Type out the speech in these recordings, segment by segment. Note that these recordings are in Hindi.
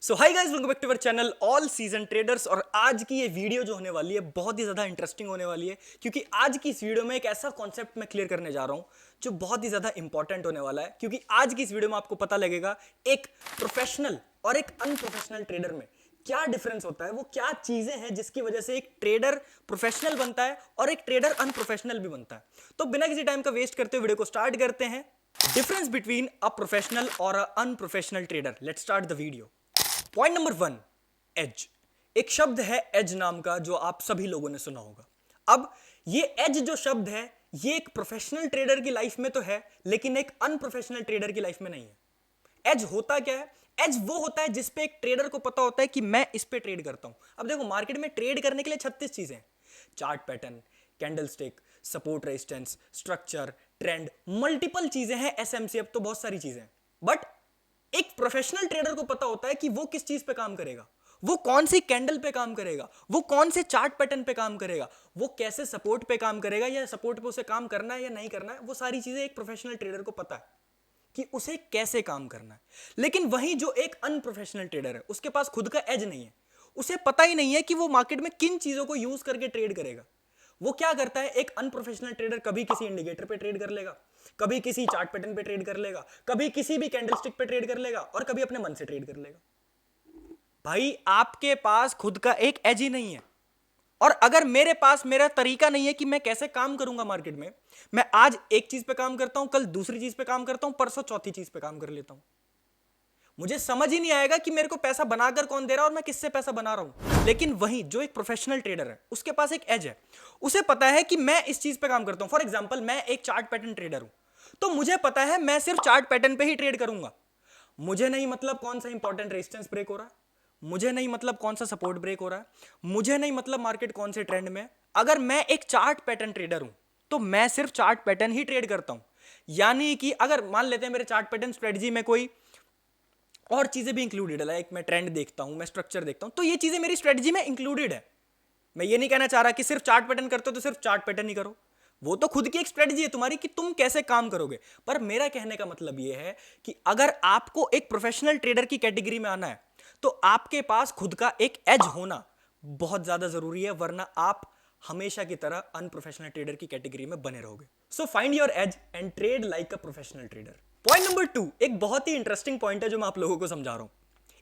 So hi guys, welcome back to our channel All Season Traders. और आज की ये वीडियो जो होने वाली है बहुत ही ज्यादा इंटरेस्टिंग होने वाली है, क्योंकि आज की इस वीडियो में एक ऐसा कॉन्सेप्ट मैं क्लियर करने जा रहा हूं जो बहुत ही ज्यादा इंपॉर्टेंट होने वाला है। क्योंकि आज की इस वीडियो में आपको पता लगेगा एक प्रोफेशनल और एक अनप्रोफेशनल ट्रेडर में क्या डिफरेंस होता है, वो क्या चीजें हैं जिसकी वजह से एक ट्रेडर प्रोफेशनल बनता है और एक ट्रेडर अनप्रोफेशनल भी बनता है। तो बिना किसी टाइम का वेस्ट करते हुए वीडियो को स्टार्ट करते हैं। डिफरेंस बिटवीन अ प्रोफेशनल और a unprofessional trader. Let's start the video. Point number 1, edge. एक शब्द है एज नाम का, जो आप सभी लोगों ने सुना होगा। अब ये एज जो शब्द है, ये एक प्रोफेशनल ट्रेडर की लाइफ में तो है, लेकिन एक अनप्रोफेशनल ट्रेडर की लाइफ में नहीं है। एज होता क्या है? एज वो होता है जिसपे एक ट्रेडर को पता होता है कि मैं इस पे ट्रेड करता हूं। अब देखो, मार्केट में ट्रेड करने के लिए 36 चीजें हैं। Chart pattern, candle stick, support resistance, structure, trend, multiple चीजें हैं, एसएमसी, अब तो बहुत सारी चीजें हैं। बट एक प्रोफेशनल ट्रेडर को पता होता है कि वो किस चीज पे काम करेगा, वो कौन सी कैंडल पे काम करेगा, वो कौन से चार्ट पैटर्न पे काम करेगा, वो कैसे सपोर्ट पे काम करेगा, या सपोर्ट पे उसे काम करना है या नहीं करना है। वो सारी चीजें एक प्रोफेशनल ट्रेडर को पता है कि उसे कैसे काम करना है। लेकिन वहीं जो एक अनप्रोफेशनल ट्रेडर है, उसके पास खुद का एज नहीं है। उसे पता ही नहीं है कि वो मार्केट में किन चीजों को यूज करके ट्रेड करेगा। वो क्या करता है, एक अनप्रोफेशनल ट्रेडर कभी किसी इंडिकेटर पे ट्रेड कर लेगा, कभी किसी चार्ट पैटर्न पे ट्रेड कर लेगा, कभी किसी भी कैंडलस्टिक पे ट्रेड कर लेगा, और कभी अपने मन से ट्रेड कर लेगा। भाई, आपके पास खुद का एक एज ही नहीं है। और अगर मेरे पास मेरा तरीका नहीं है कि मैं कैसे काम करूंगा मार्केट में, मैं आज एक चीज पे काम करता हूं, कल दूसरी चीज पे काम करता हूं, परसों चौथी चीज पे काम कर लेता हूं, मुझे समझ ही नहीं आएगा कि मेरे को पैसा बनाकर कौन दे रहा है और मैं किससे पैसा बना रहा हूं। लेकिन वहीं जो एक प्रोफेशनल ट्रेडर है, उसके पास एक एज है। उसे पता है कि मैं इस चीज पे काम करता हूं। फॉर एग्जांपल, मैं एक चार्ट पैटर्न ट्रेडर हूं, तो मुझे पता है मैं सिर्फ चार्ट पैटर्न पे ही ट्रेड करूंगा। मुझे नहीं मतलब कौन सा इंपॉर्टेंट रेजिस्टेंस ब्रेक हो रहा है, मुझे नहीं मतलब कौन सा सपोर्ट ब्रेक हो रहा है, मुझे नहीं मतलब मार्केट कौन से ट्रेंड में। अगर मैं एक चार्ट पैटर्न ट्रेडर हूं, तो मैं सिर्फ चार्ट पैटर्न ही ट्रेड करता हूं। यानी कि अगर मान लेते हैं मेरे चार्ट पैटर्न स्ट्रेटजी में कोई और चीजें भी इंक्लूडेड है, लाइक मैं ट्रेंड देखता हूं, मैं स्ट्रक्चर देखता हूं, तो ये चीजें मेरी स्ट्रेटजी में इंक्लूडेड है। मैं ये नहीं कहना चाह रहा कि सिर्फ चार्ट पैटर्न करते हो तो सिर्फ चार्ट पैटर्न ही करो, वो तो खुद की एक स्ट्रेटजी है तुम्हारी कि तुम कैसे काम करोगे। पर मेरा कहने का मतलब यह है कि अगर आपको एक प्रोफेशनल ट्रेडर की कैटेगरी में आना है, तो आपके पास खुद का एक एज होना बहुत ज्यादा जरूरी है, वरना आप हमेशा की तरह अनप्रोफेशनल ट्रेडर की कैटेगरी में बने रहोगे। So find your age and trade like a professional trader. Point number 2, एक बहुत ही इंटरेस्टिंग पॉइंट है जो मैं आप लोगों को समझा रहा हूं।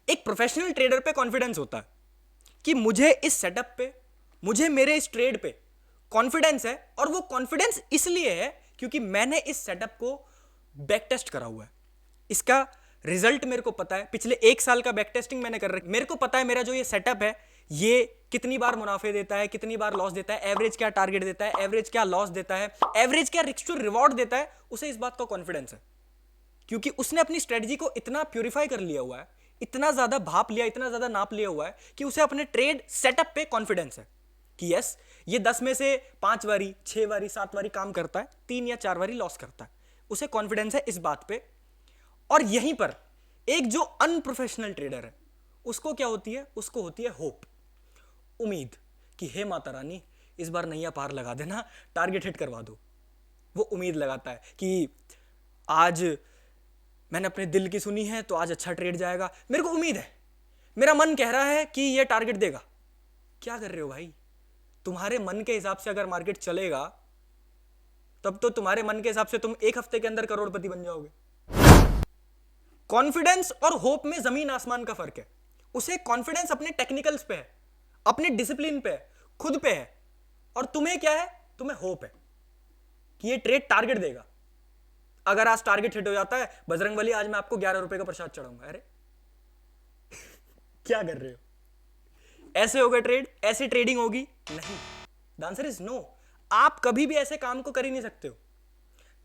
एक प्रोफेशनल ट्रेडर पे कॉन्फिडेंस होता है कि मुझे इस सेटअप पे, मुझे मेरे इस ट्रेड पे कॉन्फिडेंस है। और वो कॉन्फिडेंस इसलिए है क्योंकि मैंने इस सेटअप को बैक टेस्ट करा हुआ है। इसका रिजल्ट मेरे को पता है, पिछले 1 साल का बैक टेस्टिंग मैंने कर रखी। मेरे को पता है मेरा जो ये सेटअप है, ये कितनी बार मुनाफे देता है, कितनी बार लॉस देता है, एवरेज क्या टारगेट देता है, एवरेज क्या लॉस देता है, एवरेज क्या रिस्क टू रिवॉर्ड देता है। उसे इस बात का कॉन्फिडेंस है क्योंकि उसने अपनी स्ट्रेटजी को इतना प्यूरिफाई कर लिया हुआ है, इतना ज्यादा भाप लिया, इतना ज्यादा नाप लिया हुआ है कि उसे अपने ट्रेड सेटअप पे कॉन्फिडेंस है कि यस, ये 10 में से 5 बारी, 6 बारी, 7 बारी काम करता है, 3 या 4 बारी लॉस करता है। उसे कॉन्फिडेंस है इस बात पे। और यहीं पर एक जो अनप्रोफेशनल ट्रेडर है, उसको क्या होती है? उसको होती है होप, उम्मीद कि हे माता रानी, इस बार नैया पार लगा देना, टारगेट हिट करवा दो। वो उम्मीद लगाता है कि आज मैंने अपने दिल की सुनी है तो आज अच्छा ट्रेड जाएगा, मेरे को उम्मीद है, मेरा मन कह रहा है कि ये टारगेट देगा। क्या कर रहे हो भाई? तुम्हारे मन के हिसाब से अगर मार्केट चलेगा, तब तो तुम्हारे मन के हिसाब से तुम 1 हफ्ते के अंदर करोड़पति बन जाओगे। कॉन्फिडेंस और होप में जमीन आसमान का फर्क है। उसे कॉन्फिडेंस अपने टेक्निकल्स पे है, अपने डिसिप्लिन पे है, खुद पे है। और तुम्हें क्या है? तुम्हें होप है कि ये ट्रेड टारगेट देगा। अगर आज टारगेट हिट हो जाता है, बजरंगबली आज मैं आपको 11 रुपए का प्रसाद चढ़ाऊंगा। अरे क्या कर रहे हो? ऐसे होगा ट्रेड? ऐसी ट्रेडिंग होगी? नहीं। The answer is no. आप कभी भी ऐसे काम को कर ही नहीं सकते हो।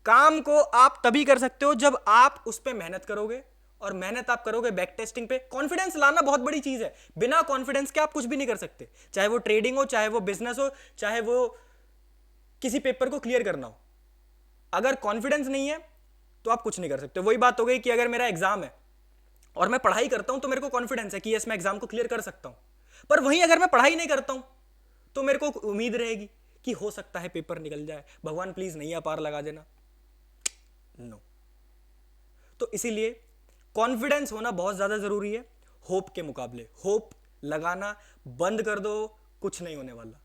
काम को आप तभी कर सकते हो जब आप उस पर मेहनत करोगे, और मेहनत आप करोगे बैक टेस्टिंग पे। कॉन्फिडेंस लाना बहुत बड़ी चीज है। बिना कॉन्फिडेंस के आप कुछ भी नहीं कर सकते, चाहे वो ट्रेडिंग हो, चाहे वो बिजनेस हो, चाहे वो किसी पेपर को क्लियर करना हो। अगर कॉन्फिडेंस नहीं है तो आप कुछ नहीं कर सकते। वही बात हो गई कि अगर मेरा एग्जाम है और मैं पढ़ाई करता हूं, तो मेरे को कॉन्फिडेंस है कि यस, मैं एग्जाम को क्लियर कर सकता हूं। पर वहीं अगर मैं पढ़ाई नहीं करता हूं, तो मेरे को उम्मीद रहेगी कि हो सकता है पेपर निकल जाए, भगवान प्लीज नैया पार लगा देना। नो। तो इसीलिए कॉन्फिडेंस होना बहुत ज्यादा जरूरी है, होप के मुकाबले। होप लगाना बंद कर दो, कुछ नहीं होने वाला।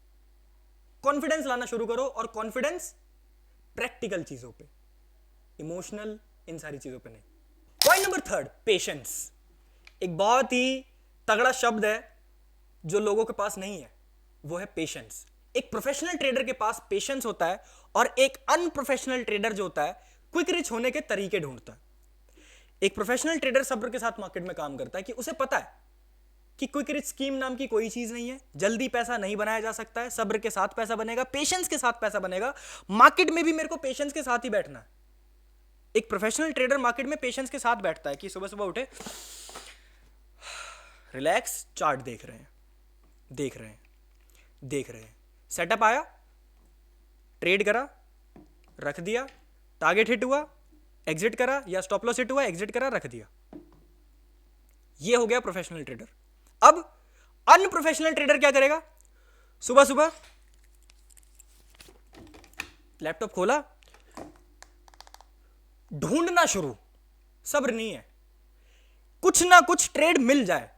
कॉन्फिडेंस लाना शुरू करो, और कॉन्फिडेंस प्रैक्टिकल चीजों पे, इमोशनल इन सारी चीजों पे नहीं। Point number 3, patience. एक बहुत ही तगड़ा शब्द है जो लोगों के पास नहीं है, वो है पेशेंस। एक प्रोफेशनल ट्रेडर के पास पेशेंस होता है, और एक अनप्रोफेशनल ट्रेडर जो होता है क्विक रिच होने के तरीके ढूंढता है। एक प्रोफेशनल ट्रेडर सब्र के साथ मार्केट में काम करता है कि उसे पता है कि क्विक रिच स्कीम नाम की कोई चीज नहीं है, जल्दी पैसा नहीं बनाया जा सकता है, सब्र के साथ पैसा बनेगा, पेशेंस के साथ पैसा बनेगा। मार्केट में भी मेरे को पेशेंस के साथ ही बैठना है। एक प्रोफेशनल ट्रेडर मार्केट में पेशेंस के साथ बैठता है कि सुबह सुबह उठे, रिलैक्स, चार्ट देख रहे हैं, सेटअप आया, ट्रेड करा, रख दिया, टारगेट हिट हुआ, एग्जिट करा, या स्टॉप लॉस हिट हुआ, एग्जिट करा, रख दिया। ये हो गया प्रोफेशनल ट्रेडर। अब अनप्रोफेशनल ट्रेडर क्या करेगा? सुबह सुबह लैपटॉप खोला, ढूंढना शुरू, सब्र नहीं है, कुछ ना कुछ ट्रेड मिल जाए।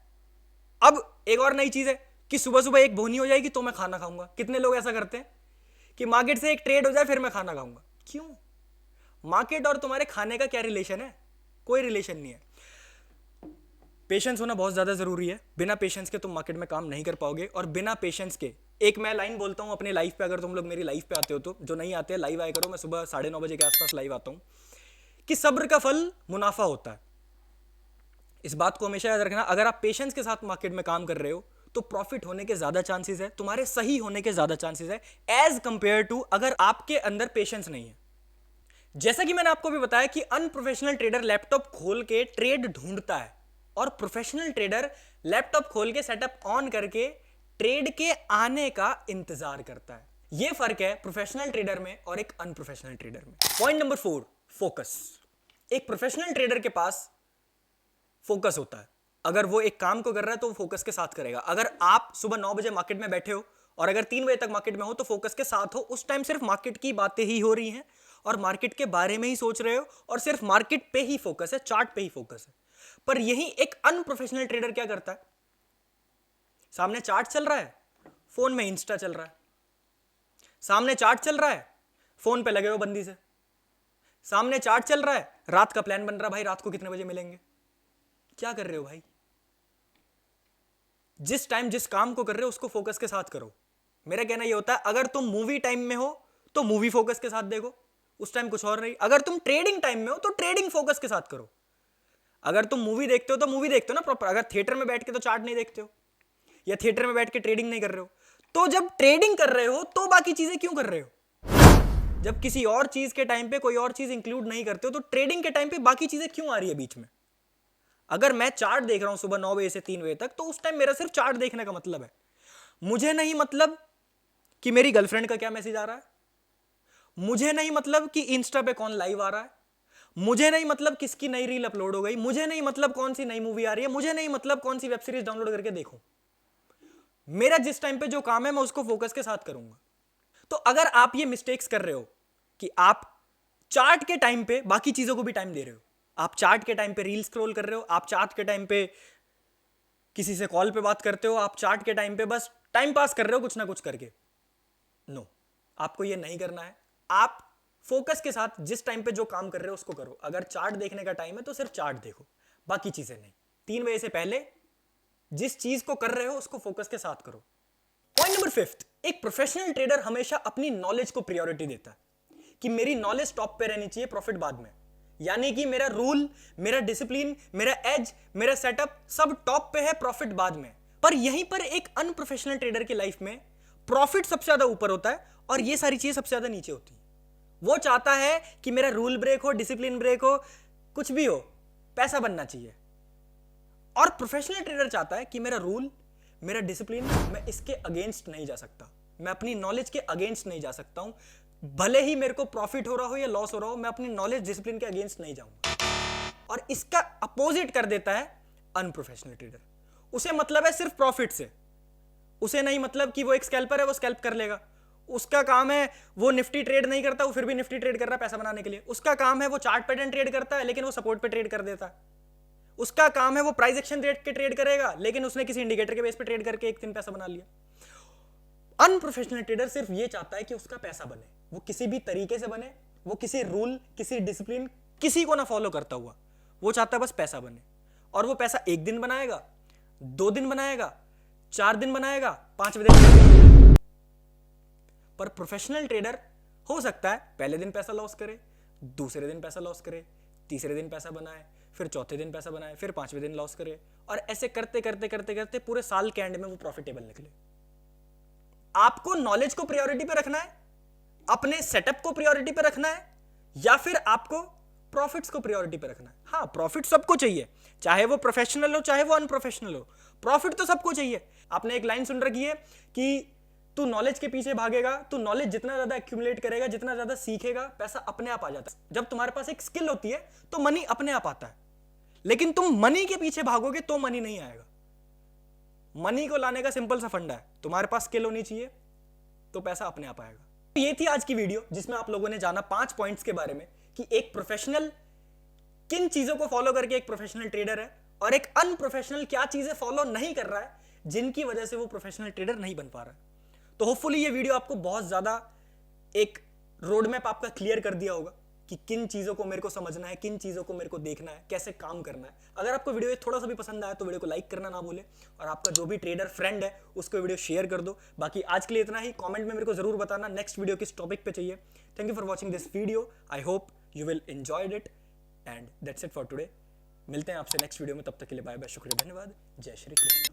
अब एक और नई चीज है कि सुबह सुबह एक बोनी हो जाएगी तो मैं खाना खाऊंगा। कितने लोग ऐसा करते हैं कि मार्केट से एक ट्रेड हो जाए फिर मैं खाना खाऊंगा? क्यों? मार्केट और तुम्हारे खाने का क्या रिलेशन है? कोई रिलेशन नहीं है। पेशेंस होना बहुत ज्यादा जरूरी है। बिना पेशेंस के तुम मार्केट में काम नहीं कर पाओगे, और बिना पेशेंस के, एक मैं लाइन बोलता हूं अपने लाइफ पे, अगर तुम लोग मेरी लाइफ पे आते हो तो, जो नहीं आते लाइव आया करो, मैं सुबह 9:30 बजे के आसपास लाइव आता हूं, कि सब्र का फल मुनाफा होता है। इस बात को हमेशा याद रखना। अगर आप पेशेंस के साथ मार्केट में काम कर रहे हो तो प्रॉफिट होने के ज्यादा चांसेस है, तुम्हारे सही होने के ज्यादा चांसेस है, एज कंपेयर टू अगर आपके अंदर पेशेंस नहीं है। जैसा कि मैंने आपको भी बताया कि अनप्रोफेशनल ट्रेडर लैपटॉप खोल के ट्रेड ढूंढता है, और प्रोफेशनल ट्रेडर लैपटॉप खोल के सेटअप ऑन करके ट्रेड के आने का इंतजार करता है। यह फर्क है प्रोफेशनल ट्रेडर में और एक अनप्रोफेशनल ट्रेडर में। Point number 4, focus. एक प्रोफेशनल ट्रेडर के पास फोकस होता है। अगर वो एक काम को कर रहा है तो वो फोकस के साथ करेगा। अगर आप सुबह 9 बजे मार्केट में बैठे हो और अगर 3 बजे तक मार्केट में हो तो फोकस के साथ हो। उस टाइम सिर्फ मार्केट की बातें ही हो रही हैं और मार्केट के बारे में ही सोच रहे हो, और सिर्फ मार्केट पे ही फोकस है, चार्ट पे ही फोकस है। पर यही एक अनप्रोफेशनल ट्रेडर क्या करता है? सामने चार्ट चल रहा है, फोन में इंस्टा चल रहा है। सामने चार्ट चल रहा है, फोन पे लगे हो बंदी से। सामने चार्ट चल रहा है, रात का प्लान बन रहा है, भाई रात को कितने बजे मिलेंगे। क्या कर रहे हो भाई? जिस टाइम जिस काम को कर रहे हो उसको फोकस के साथ करो। मेरा कहना यह होता है, अगर तुम मूवी टाइम में हो तो मूवी फोकस के साथ देखो, उस टाइम कुछ और नहीं। अगर तुम ट्रेडिंग टाइम में हो तो ट्रेडिंग फोकस के साथ करो। अगर तुम मूवी देखते हो तो मूवी देखते हो ना प्रॉपर। अगर थिएटर में बैठ के तो चार्ट नहीं देखते हो, या थिएटर में बैठ के ट्रेडिंग नहीं कर रहे हो, तो जब ट्रेडिंग कर रहे हो तो बाकी चीजें क्यों कर रहे हो? जब किसी और चीज के टाइम पे कोई और चीज इंक्लूड नहीं करते हो तो ट्रेडिंग के टाइम पे बाकी चीजें क्यों आ रही है बीच में? अगर मैं चार्ट देख रहा हूं सुबह 9 बजे से 3 बजे तक, तो उस टाइम मेरा सिर्फ चार्ट देखने का मतलब है। मुझे नहीं मतलब कि मेरी गर्लफ्रेंड का क्या मैसेज आ रहा है, मुझे नहीं मतलब कि इंस्टा पे कौन लाइव आ रहा है, मुझे नहीं मतलब किसकी नई रील अपलोड हो गई, मुझे नहीं मतलब कौन सी नई मूवी आ रही है, मुझे नहीं मतलब कौन सी वेब सीरीज डाउनलोड करके देखूं। मेरा जिस टाइम पे जो काम है मैं उसको फोकस के साथ करूंगा। तो अगर आप ये मिस्टेक्स कर रहे हो कि आप चार्ट के टाइम पे बाकी चीजों को भी टाइम दे रहे हो, आप चार्ट के टाइम पे रील स्क्रॉल कर रहे हो, आप चार्ट के टाइम पे किसी से कॉल पे बात करते हो, आप चार्ट के टाइम पे बस टाइम पास कर रहे हो कुछ ना कुछ करके, नो, आपको ये नहीं करना है। आप फोकस के साथ जिस टाइम पे जो काम कर रहे हो उसको करो। अगर चार्ट देखने का टाइम है तो सिर्फ चार्ट देखो, बाकी चीजें नहीं। 3 बजे से पहले जिस चीज को कर रहे हो उसको फोकस के साथ करो। पॉइंट नंबर 5, एक प्रोफेशनल ट्रेडर हमेशा अपनी नॉलेज को प्रायोरिटी देता है कि मेरी नॉलेज टॉप पे रहनी चाहिए, प्रॉफिट बाद में। यानी कि मेरा रूल, मेरा डिसिप्लिन, मेरा एज, मेरा सेटअप सब टॉप पे है, प्रॉफिट बाद में। पर यहीं पर एक अनप्रोफेशनल ट्रेडर की लाइफ में प्रॉफिट सबसे ज्यादा ऊपर होता है और ये सारी चीजें सबसे ज्यादा नीचे होती है। वो चाहता है कि मेरा रूल ब्रेक हो, डिसिप्लिन ब्रेक हो, कुछ भी हो, पैसा बनना चाहिए। और प्रोफेशनल ट्रेडर चाहता है कि मेरा रूल, मेरा डिसिप्लिन, मैं इसके अगेंस्ट नहीं जा सकता, मैं अपनी नॉलेज के अगेंस्ट नहीं जा सकता हूं। भले ही मेरे को प्रॉफिट हो रहा हो या लॉस हो रहा हो, मैं अपनी नॉलेज डिसिप्लिन के अगेंस्ट नहीं जाऊंगा। और इसका अपोजिट कर देता है अनप्रोफेशनल ट्रेडर। उसे मतलब है सिर्फ प्रॉफिट से, उसे नहीं मतलब कि वो एक स्कैल्पर है वो स्कैल्प कर लेगा। उसका काम है, वो निफ्टी ट्रेड नहीं करता, वो फिर भी निफ्टी ट्रेड कर रहा है पैसा बनाने के लिए। उसका काम है वो चार्ट पैटर्न ट्रेड करता है लेकिन वो सपोर्ट पे ट्रेड कर देता है। उसका काम है वो प्राइस एक्शन रेट के ट्रेड करेगा, लेकिन उसने किसी इंडिकेटर के बेस पे ट्रेड करके एक दिन पैसा बना लिया। अनप्रोफेशनल ट्रेडर सिर्फ ये चाहता है कि उसका पैसा बने, वो किसी भी तरीके से बने, वो किसी रूल, किसी डिसिप्लिन, किसी को ना फॉलो करता हुआ, वो चाहता है बस पैसा बने। और वो पैसा 1 दिन बनाएगा, 2 दिन बनाएगा, 4 दिन बनाएगा, 5वें दिन बनाएगा। पर प्रोफेशनल ट्रेडर हो सकता है पहले दिन पैसा लॉस करे, दूसरे दिन पैसा लॉस करे, तीसरे दिन पैसा बनाए, फिर चौथे दिन पैसा बनाए, फिर 5वें दिन लॉस करे, और ऐसे करते करते करते करते पूरे साल के एंड में वो प्रॉफिटेबल निकले। आपको नॉलेज को प्रायोरिटी पे रखना है, अपने सेटअप को प्रायोरिटी पे रखना है, या फिर आपको प्रॉफिट्स को प्रायोरिटी पे रखना है। हाँ, प्रॉफिट सबको चाहिए, चाहे वो प्रोफेशनल हो चाहे वो अनप्रोफेशनल हो, प्रॉफिट तो सबको चाहिए। आपने एक लाइन सुन रखी है कि तू नॉलेज के पीछे भागेगा, तू नॉलेज जितना ज्यादा एक्यूमुलेट करेगा, जितना ज्यादा सीखेगा, पैसा अपने आप आ जाता है। जब तुम्हारे पास एक स्किल होती है तो मनी अपने आप आता है, लेकिन तुम मनी के पीछे भागोगे तो मनी नहीं आएगा। मनी को लाने का सिंपल सा फंडा है, तुम्हारे पास स्किल होनी चाहिए तो पैसा अपने आप आएगा। ये थी आज की वीडियो, जिसमें आप लोगों ने जाना 5 पॉइंट्स के बारे में कि एक प्रोफेशनल किन चीजों को फॉलो करके एक प्रोफेशनल ट्रेडर है, और एक अनप्रोफेशनल क्या चीजें फॉलो नहीं कर रहा है जिनकी वजह से वो प्रोफेशनल ट्रेडर नहीं बन पा रहा है। तो होपफुली ये वीडियो आपको बहुत ज्यादा एक रोड मैप आपका क्लियर कर दिया होगा कि किन चीजों को मेरे को समझना है, किन चीजों को मेरे को देखना है, कैसे काम करना है। अगर आपको वीडियो थोड़ा सा भी पसंद आया तो वीडियो को लाइक करना ना भूले, और आपका जो भी ट्रेडर फ्रेंड है उसको वीडियो शेयर कर दो। बाकी आज के लिए इतना ही। कमेंट में मेरे को जरूर बताना नेक्स्ट वीडियो किस टॉपिक पे चाहिए। Thank you for watching this video, I hope you will enjoyed it, and that's it for today. मिलते हैं आपसे नेक्स्ट वीडियो में, तब तक के लिए बाय बाय, शुक्रिया, धन्यवाद, जय श्री कृष्ण।